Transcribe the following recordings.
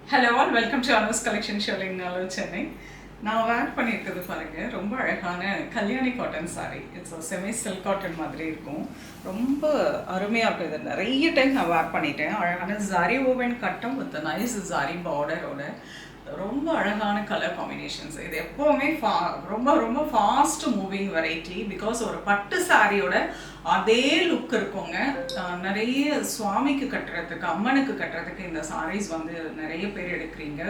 Hello all, welcome to Anu's Collection Showing Nalur Chennai. நான் வேர் பண்ணியிருக்கிறது பாருங்க ரொம்ப அழகான Kalyani cotton sorry. It's semi silk cotton மாதிரி இருக்கும். ரொம்ப அருமையாக இருக்கும். இது நிறைய டைம் நான் வேர் பண்ணிட்டேன். அழகான ஜாரி ஓவன் கட்டம் வித் நைஸ் ஜாரி பார்டரோட ரொம்ப அழகான கலர் காம்பினேஷன்ஸ். இது எப்போவுமே ரொம்ப ரொம்ப ஃபாஸ்ட் மூவிங் வெரைட்டி. பிகாஸ் ஒரு பட்டு சாரியோட அதே லுக் இருக்குங்க. நிறைய சுவாமிக்கு கட்டுறதுக்கு அம்மனுக்கு கட்டுறதுக்கு இந்த சாரீஸ் வந்து நிறைய பேர் எடுக்கிறீங்க.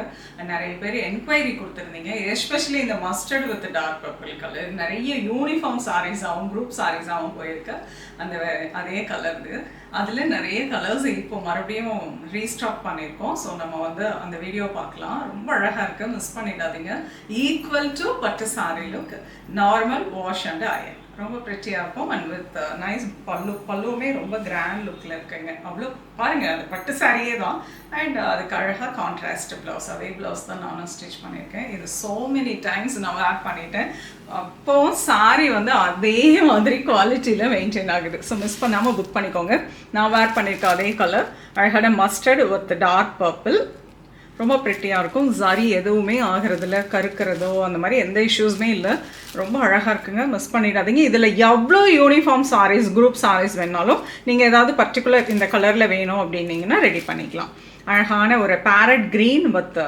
நிறைய பேர் என்கொயரி கொடுத்துருந்தீங்க. எஸ்பெஷலி இந்த mustard with dark purple colour நிறைய யூனிஃபார்ம் சாரீஸாகவும் குரூப் சாரீஸாகவும் போயிருக்கு. அந்த அதே கலர்து அதில் நிறைய கலர்ஸ் இப்போ மறுபடியும் ரீஸ்டாக் பண்ணியிருக்கோம். ஸோ நம்ம வந்து அந்த வீடியோ பார்க்கலாம். ரொம்ப அழகாக இருக்குது, மிஸ் பண்ணிடாதீங்க. ஈக்குவல் டு பட்டு sari look, normal wash and iron. ரொம்ப ப்ரெட்டியாக இருக்கும். அண்ட் வித் நைஸ் பல்லுவுமே ரொம்ப கிராண்ட் லுக்கில் இருக்குங்க. அவ்வளோ பாருங்கள், அது பட்டு சாரியே தான். அண்ட் அதுக்கு அழகாக கான்ட்ராஸ்ட் ப்ளவுஸ், அதே ப்ளவுஸ் தான் நானும் ஸ்டிச் பண்ணியிருக்கேன். இது ஸோ மெனி டைம்ஸ் நான் வேர் பண்ணிட்டேன். அப்போது சாரி வந்து அதே மாதிரி குவாலிட்டியில் மெயின்டைன் ஆகுது. ஸோ மிஸ் பண்ணாமல் புக் பண்ணிக்கோங்க. நான் வேர் பண்ணியிருக்கேன் அதே கலர், அழகான மஸ்டர்ட் வித் டார்க் பர்பிள். ரொம்ப ப்ரெட்டியாக இருக்கும். ஜரி எதுவுமே ஆகிறதில்ல, கருக்கிறதோ அந்த மாதிரி எந்த இஷ்யூஸுமே இல்லை. ரொம்ப அழகாக இருக்குங்க, மிஸ் பண்ணிடாதீங்க. இதில் எவ்வளோ யூனிஃபார்ம் சாரீஸ் குரூப் சாரீஸ் வேணாலும் நீங்கள் ஏதாவது பர்டிகுலர் இந்த கலரில் வேணும் அப்படின்னீங்கன்னா ரெடி பண்ணிக்கலாம். அழகான ஒரு farad green with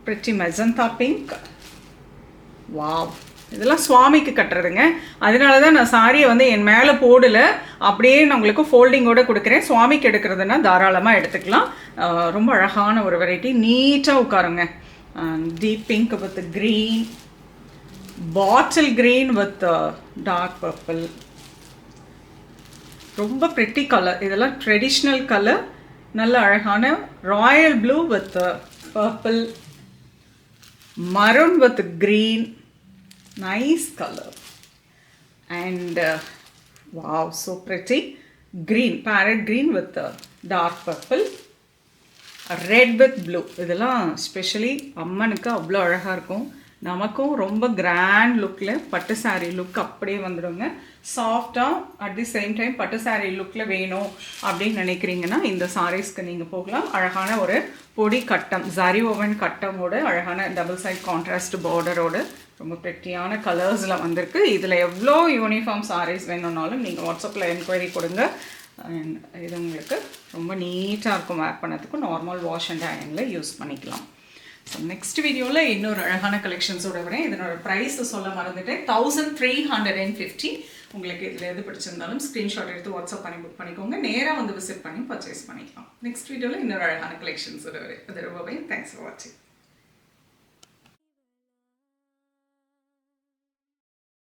pretty magenta pink. Wow, இதெல்லாம் சுவாமிக்கு கட்டுறதுங்க. அதனால தான் நான் சாரியை வந்து என் மேலே போடலை, அப்படியே நான் உங்களுக்கு ஃபோல்டிங்கோடு கொடுக்குறேன். சுவாமிக்கு எடுக்கிறதுனா தாராளமாக எடுத்துக்கலாம். ரொம்ப அழகான ஒரு வெரைட்டி, நீட்டாக உட்காருங்க. Deep pink with green, bottle green with dark purple. ரொம்ப ப்ரெட்டி கலர். இதெல்லாம் ட்ரெடிஷ்னல் கலர். நல்ல அழகான royal blue with purple, maroon with green. Nice color. And wow, so pretty. Green, parrot green with dark purple, red with blue. இதெல்லாம் specially அம்மனுக்கு அவ்வளோ அழகாக இருக்கும். நமக்கும் ரொம்ப கிராண்ட் லுக்கில் பட்டு சாரீ லுக் அப்படியே வந்துடுங்க. சாஃப்டாக அட் தி சேம் டைம் பட்டு சாரீ லுக்கில் வேணும் அப்படின்னு நினைக்கிறீங்கன்னா இந்த சாரீஸ்க்கு நீங்கள் போகலாம். அழகான ஒரு பொடி கட்டம், ஜரி ஓவன் கட்டமோட அழகான டபுள் சைட் கான்ட்ராஸ்ட் பார்டரோடு ரொம்ப ப்ரெட்டியான கலர்ஸில் வந்திருக்கு. இதில் எவ்வளோ யூனிஃபார்ம் சாரீஸ் வேணும்னாலும் நீங்கள் வாட்ஸ்அப்பில் என்கொயரி கொடுங்க. அண்ட் இது உங்களுக்கு ரொம்ப நீட்டாக இருக்கும். வேர் பண்ணதுக்கும் நார்மல் வாஷ் அண்ட் அயனில் யூஸ் பண்ணிக்கலாம். ஸோ நெக்ஸ்ட் வீடியோவில் இன்னொரு அழகான கலெக்ஷன்ஸோட வரேன். இதனோட ப்ரைஸ் சொல்ல மறந்துட்டேன், 1350. உங்களுக்கு இதில் எது பிடிச்சிருந்தாலும் ஸ்க்ரீன்ஷாட் எடுத்து வாட்ஸ்அப் பண்ணி புக் பண்ணிக்கோங்க. நேராக வந்து விசிட் பண்ணி பர்ச்சேஸ் பண்ணிக்கலாம். நெக்ஸ்ட் வீடியோவில் இன்னொரு அழகான கலெக்ஷன்ஸோட வரேன். அது ரொம்பவே தேங்க்ஸ் ஃபார் வாட்சிங்.